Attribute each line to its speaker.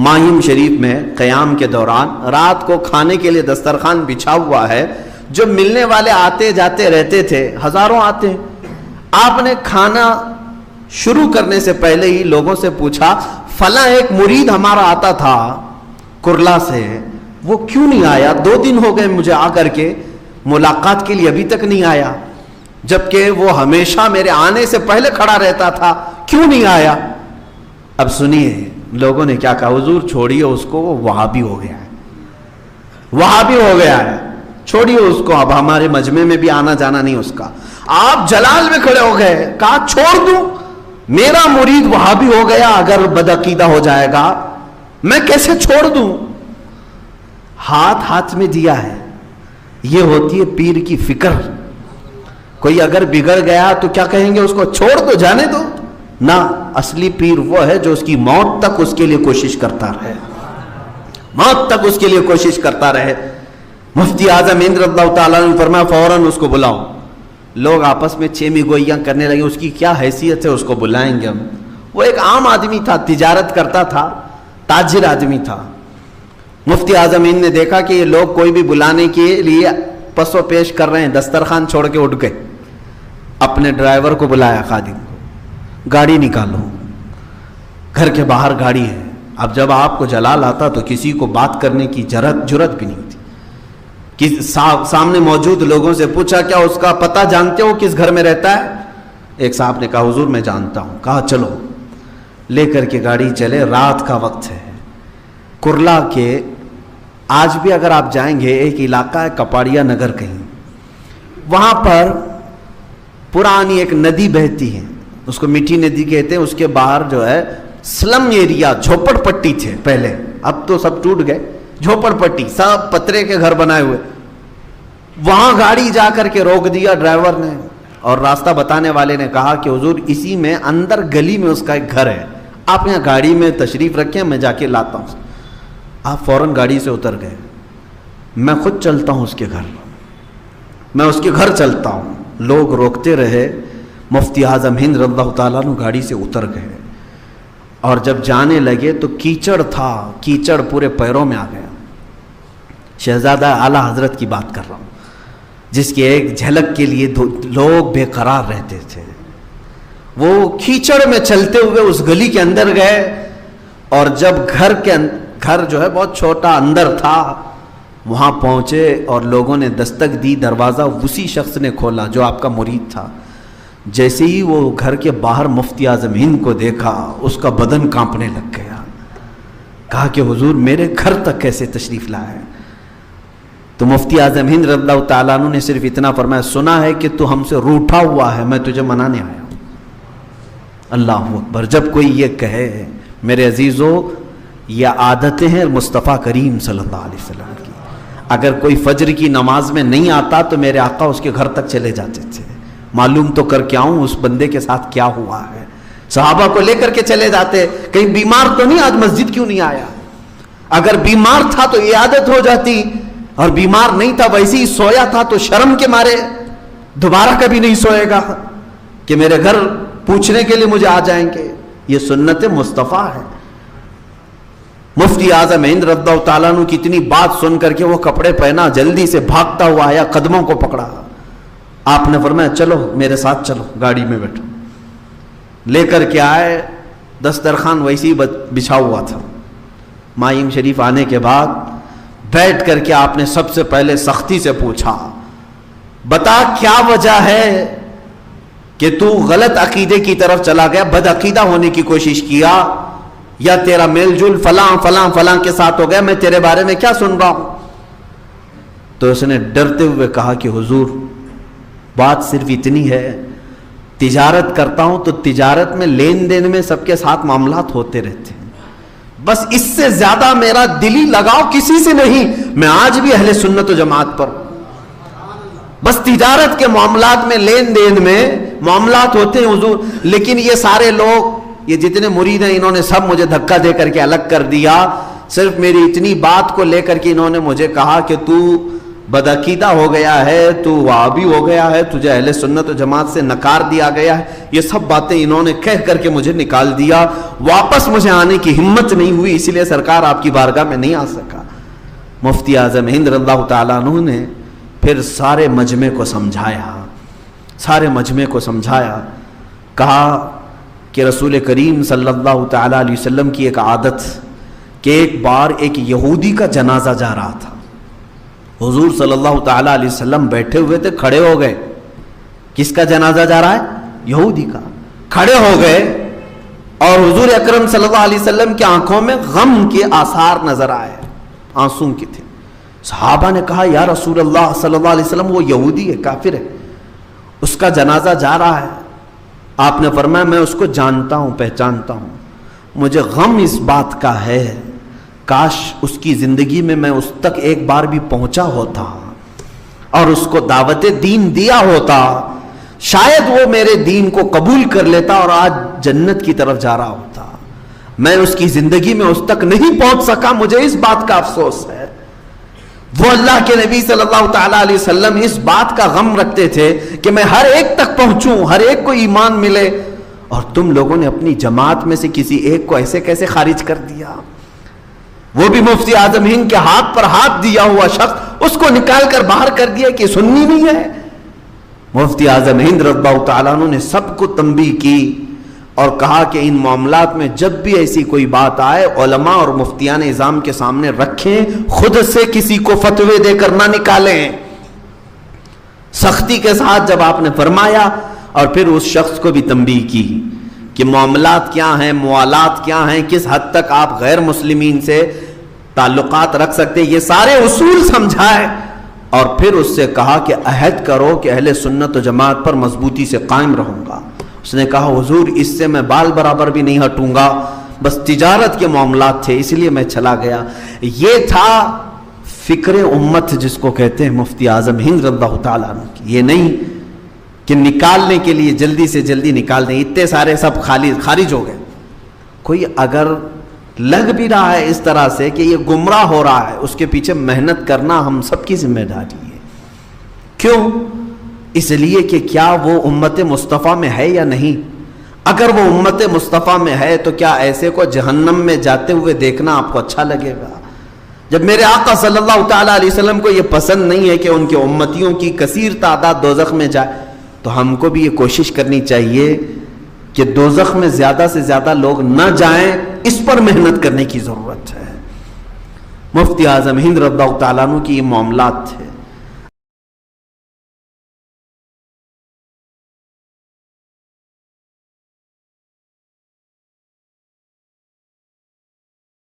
Speaker 1: ماہم شریف میں قیام کے دوران رات کو کھانے کے لیے دسترخوان بچھا ہوا ہے، جو ملنے والے آتے جاتے رہتے تھے، ہزاروں آتے ہیں. آپ نے کھانا شروع کرنے سے پہلے ہی لوگوں سے پوچھا فلاں ایک مرید ہمارا آتا تھا کرلا سے، وہ کیوں نہیں آیا؟ 2 دن ہو گئے مجھے آ کر کے، ملاقات کے لیے ابھی تک نہیں آیا، جبکہ وہ ہمیشہ میرے آنے سے پہلے کھڑا رہتا تھا، کیوں نہیں آیا؟ اب سنیے لوگوں نے کیا کہا، حضور چھوڑیے اس کو، وہ وہابی ہو گیا ہے، وہابی ہو گیا ہے، چھوڑیے اس کو، اب ہمارے مجمع میں بھی آنا جانا نہیں اس کا. آپ جلال میں کھڑے ہو گئے، کہا چھوڑ دوں؟ میرا مرید وہابی ہو گیا، اگر بدعقیدہ ہو جائے گا میں کیسے چھوڑ دوں؟ ہاتھ میں دیا ہے. یہ ہوتی ہے پیر کی فکر. کوئی اگر بگڑ گیا تو کیا کہیں گے اس کو، چھوڑ دو، جانے دو؟ نہ، اصلی پیر وہ ہے جو اس کی موت تک اس کے لیے کوشش کرتا رہے، موت تک اس کے لیے کوشش کرتا رہے. مفتی اعظم ہند رضی اللہ تعالیٰ نے فرمایا فوراً اس کو بلاؤ. لوگ آپس میں چیمی گوئیاں کرنے لگے، اس کی کیا حیثیت ہے، اس کو بلائیں گے ہم. وہ ایک عام آدمی تھا، تجارت کرتا تھا، تاجر آدمی تھا. مفتی اعظم ہند نے دیکھا کہ یہ لوگ کوئی بھی بلانے کے لیے پس و پیش کر رہے ہیں، دسترخوان چھوڑ کے اٹھ گئے. اپنے ڈرائیور کو بلایا، خادم کو، گاڑی نکالو، گھر کے باہر گاڑی ہے. اب جب آپ کو جلال آتا تو کسی کو بات کرنے کی جرت بھی نہیں ہوتی. سامنے موجود لوگوں سے پوچھا کیا اس کا پتہ جانتے ہو کس گھر میں رہتا ہے؟ ایک صاحب نے کہا حضور میں جانتا ہوں. کہا چلو، لے کر کے گاڑی چلے. رات کا وقت ہے. کرلا کے آج بھی اگر آپ جائیں گے ایک علاقہ ہے کپاڑیا نگر کہیں، وہاں پر پرانی ایک ندی بہتی ہے، اس کو میٹھی ندی کہتے ہیں. اس کے باہر جو ہے سلم ایریا، جھوپڑ پٹی تھے پہلے، اب تو سب ٹوٹ گئے. جھوپڑ پٹی، سب پترے کے گھر بنائے ہوئے. وہاں گاڑی جا کر کے روک دیا ڈرائیور نے، اور راستہ بتانے والے نے کہا کہ حضور اسی میں اندر گلی میں اس کا ایک گھر ہے، آپ یہاں گاڑی میں تشریف رکھیں، میں جا کے لاتا ہوں. آپ فوراً گاڑی سے اتر گئے. میں خود چلتا ہوں اس کے گھر، میں اس کے گھر چلتا ہوں. لوگ روکتے رہے. مفتی اعظم ہند رضی اللہ تعالیٰ عنہ گاڑی سے اتر گئے، اور جب جانے لگے تو کیچڑ تھا، کیچڑ پورے پیروں میں آ گیا. شہزادہ اعلیٰ حضرت کی بات کر رہا ہوں، جس کی ایک جھلک کے لیے لوگ بے قرار رہتے تھے. وہ کیچڑ میں چلتے ہوئے اس گلی کے اندر گئے، اور جب گھر جو ہے بہت چھوٹا اندر تھا، وہاں پہنچے اور لوگوں نے دستک دی. دروازہ اسی شخص نے کھولا جو آپ کا مرید تھا. جیسے ہی وہ گھر کے باہر مفتی اعظم ہند کو دیکھا، اس کا بدن کانپنے لگ گیا. کہا کہ حضور میرے گھر تک کیسے تشریف لائے؟ تو مفتی اعظم ہند رضی اللہ تعالیٰ عنہ نے صرف اتنا فرمایا، سنا ہے کہ تو ہم سے روٹھا ہوا ہے، میں تجھے منانے آیا ہوں. اللہ اکبر. جب کوئی یہ کہے، میرے عزیزو، یہ عادتیں ہیں مصطفیٰ کریم صلی اللہ علیہ وسلم کی. اگر کوئی فجر کی نماز میں نہیں آتا تو میرے آقا اس کے گھر تک چلے جاتے تھے، معلوم تو کر کے آؤں اس بندے کے ساتھ کیا ہوا ہے. صحابہ کو لے کر کے چلے جاتے، کہیں بیمار تو نہیں، آج مسجد کیوں نہیں آیا؟ اگر بیمار تھا تو عیادت ہو جاتی، اور بیمار نہیں تھا، ویسے ہی سویا تھا تو شرم کے مارے دوبارہ کبھی نہیں سوئے گا کہ میرے گھر پوچھنے کے لیے مجھے آ جائیں گے. یہ سنت مصطفیٰ ہے. مفتی اعظم ہند رضی اللہ تعالیٰ عنہ کی اتنی بات سن کر کے وہ کپڑے پہنا، جلدی سے بھاگتا ہوا آیا، قدموں کو پکڑا. آپ نے فرمایا چلو میرے ساتھ چلو، گاڑی میں بیٹھو. لے کر کے آئے. دسترخوان ویسے ہی بچھا ہوا تھا. ماہم شریف آنے کے بعد بیٹھ کر کے آپ نے سب سے پہلے سختی سے پوچھا، بتا کیا وجہ ہے کہ تو غلط عقیدے کی طرف چلا گیا، بد عقیدہ ہونے کی کوشش کیا، یا تیرا میل جول فلاں فلاں فلاں کے ساتھ ہو گیا، میں تیرے بارے میں کیا سن رہا ہوں؟ تو اس نے ڈرتے ہوئے کہا کہ حضور بات صرف اتنی ہے، تجارت کرتا ہوں تو تجارت میں لین دین میں سب کے ساتھ معاملات ہوتے رہتے ہیں، بس اس سے زیادہ میرا دلی لگاؤ کسی سے نہیں. میں آج بھی اہل سنت و جماعت پر، بس تجارت کے معاملات میں لین دین میں معاملات ہوتے ہیں حضور. لیکن یہ سارے لوگ، یہ جتنے مرید ہیں، انہوں نے سب مجھے دھکا دے کر کے الگ کر دیا. صرف میری اتنی بات کو لے کر کے انہوں نے مجھے کہا کہ تو بدعقیدہ ہو گیا ہے، تو وہابی ہو گیا ہے، تجھے اہل سنت و جماعت سے نکار دیا گیا ہے، یہ سب باتیں انہوں نے کہہ کر کے مجھے نکال دیا، واپس مجھے آنے کی ہمت نہیں ہوئی، اسی لیے سرکار آپ کی بارگاہ میں نہیں آ سکا۔ مفتی اعظم ہند رضی اللہ تعالیٰ عنہ نے پھر سارے مجمع کو سمجھایا، کہا کہ رسول کریم صلی اللہ تعالیٰ علیہ وسلم کی ایک عادت کہ ایک بار ایک یہودی کا جنازہ جا رہا تھا، حضور صلی اللہ تعالیٰ علیہ وسلم بیٹھے ہوئے تھے، کھڑے ہو گئے، کس کا جنازہ جا رہا ہے؟ یہودی کا، کھڑے ہو گئے، اور حضور اکرم صلی اللہ علیہ وسلم کی آنکھوں میں غم کے آثار نظر آئے، آنسوں کی تھے۔ صحابہ نے کہا یا رسول اللہ صلی اللہ علیہ وسلم وہ یہودی ہے، کافر ہے، اس کا جنازہ جا رہا ہے۔ آپ نے فرمایا میں اس کو جانتا ہوں، پہچانتا ہوں، مجھے غم اس بات کا ہے کاش اس کی زندگی میں اس تک ایک بار بھی پہنچا ہوتا اور اس کو دعوت دین دیا ہوتا، شاید وہ میرے دین کو قبول کر لیتا اور آج جنت کی طرف جا رہا ہوتا۔ میں اس کی زندگی میں اس تک نہیں پہنچ سکا، مجھے اس بات کا افسوس ہے۔ وہ اللہ کے نبی صلی اللہ تعالیٰ علیہ وسلم اس بات کا غم رکھتے تھے کہ میں ہر ایک تک پہنچوں، ہر ایک کو ایمان ملے، اور تم لوگوں نے اپنی جماعت میں سے کسی ایک کو ایسے کیسے خارج کر دیا؟ وہ بھی مفتی اعظم ہند کے ہاتھ پر ہاتھ دیا ہوا شخص، اس کو نکال کر باہر کر دیا کہ سنی نہیں ہے۔ مفتی اعظم ہند رضی اللہ تعالیٰ عنہ نے سب کو تنبیہ کی اور کہا کہ ان معاملات میں جب بھی ایسی کوئی بات آئے علماء اور مفتیان اعظام کے سامنے رکھیں، خود سے کسی کو فتوے دے کر نہ نکالیں۔ سختی کے ساتھ جب آپ نے فرمایا، اور پھر اس شخص کو بھی تنبیہ کی کہ معاملات کیا ہیں، موالات کیا ہیں، کس حد تک آپ غیر مسلمین سے تعلقات رکھ سکتے، یہ سارے اصول سمجھائے، اور پھر اس سے کہا کہ عہد کرو کہ اہل سنت و جماعت پر مضبوطی سے قائم رہوں گا۔ اس نے کہا حضور اس سے میں بال برابر بھی نہیں ہٹوں گا، بس تجارت کے معاملات تھے اس لیے میں چلا گیا۔ یہ تھا فکر امت جس کو کہتے ہیں مفتی اعظم ہند رضی اللہ تعالیٰ عنہ کی۔ یہ نہیں کہ نکالنے کے لیے جلدی سے جلدی نکال دیں، اتنے سارے سب خارج ہو گئے۔ کوئی اگر لگ بھی رہا ہے اس طرح سے کہ یہ گمراہ ہو رہا ہے، اس کے پیچھے محنت کرنا ہم سب کی ذمہ داری ہے۔ کیوں؟ اس لیے کہ کیا وہ امت مصطفیٰ میں ہے یا نہیں؟ اگر وہ امت مصطفیٰ میں ہے تو کیا ایسے کو جہنم میں جاتے ہوئے دیکھنا آپ کو اچھا لگے گا؟ جب میرے آقا صلی اللہ تعالیٰ علیہ وسلم کو یہ پسند نہیں ہے کہ ان کے امتیوں کی کثیر تعداد دوزخ میں جائے، تو ہم کو بھی یہ کوشش کرنی چاہیے کہ دوزخ میں زیادہ سے زیادہ لوگ نہ جائیں، اس پر محنت کرنے کی ضرورت ہے۔ مفتی اعظم ہند رضی اللہ تعالیٰ عنہ کی یہ معاملات تھے۔